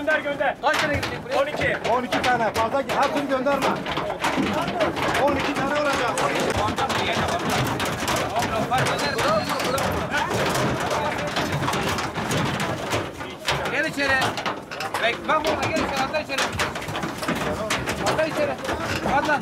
gönder. Kaç tane gidecek buraya? 12. 12 tane fazla hepsini gönderme. 12 tane olacak. Gel içeri. Ben burada gel içeri. Atla içeri. Atla içeri. Atla.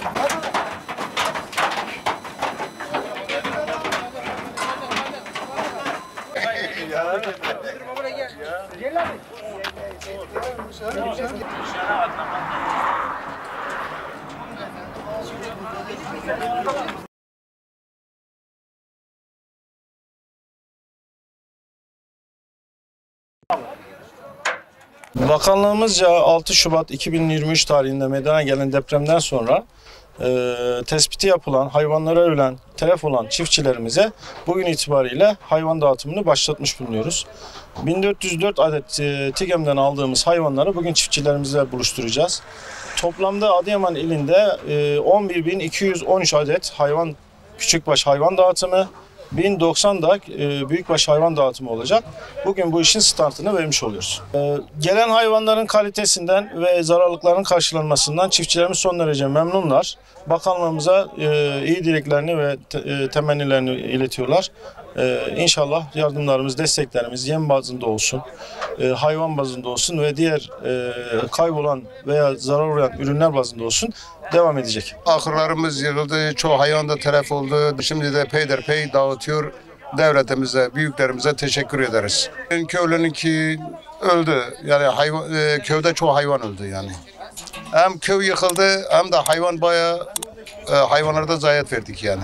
Bakanlığımızca 6 Şubat 2023 tarihinde meydana gelen depremden sonra tespiti yapılan, hayvanlara ölen, telef olan çiftçilerimize bugün itibariyle hayvan dağıtımını başlatmış bulunuyoruz. 1404 adet TİGEM'den aldığımız hayvanları bugün çiftçilerimizle buluşturacağız. Toplamda Adıyaman ilinde 11.213 adet küçükbaş hayvan dağıtımı, 1090 da büyükbaş hayvan dağıtımı olacak. Bugün bu işin startını vermiş oluyoruz. Gelen hayvanların kalitesinden ve zararlıkların karşılanmasından çiftçilerimiz son derece memnunlar. Bakanlığımıza iyi dileklerini ve temennilerini iletiyorlar. İnşallah yardımlarımız, desteklerimiz yem bazında olsun, hayvan bazında olsun ve diğer kaybolan veya zarar uğrayan ürünler bazında olsun devam edecek. Ahırlarımız yığıldı, çoğu hayvan da telef oldu. Şimdi de peyderpey dağıtıyor. Devletimize, büyüklerimize teşekkür ederiz. Köylününki öldü. Yani köyde çoğu hayvan öldü yani. Hem köy yıkıldı hem de hayvan bayağı hayvanlarda zayiat verdik yani.